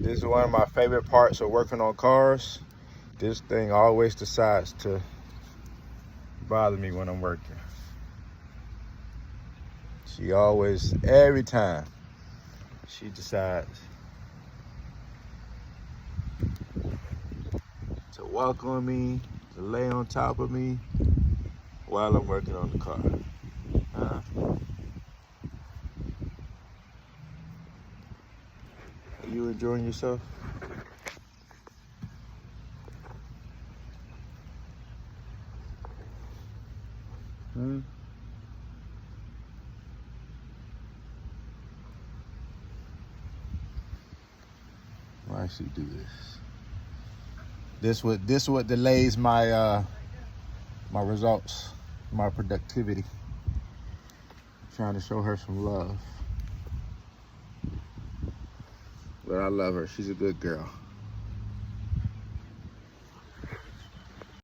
This is one of my favorite parts of working on cars. This thing always decides to bother me when I'm working. She always, every time, she decides to walk on me, to lay on top of me while I'm working on the car. Are you enjoying yourself? Why she do this? This what delays my my results, my productivity. I'm trying to show her some love. But I love her. She's a good girl.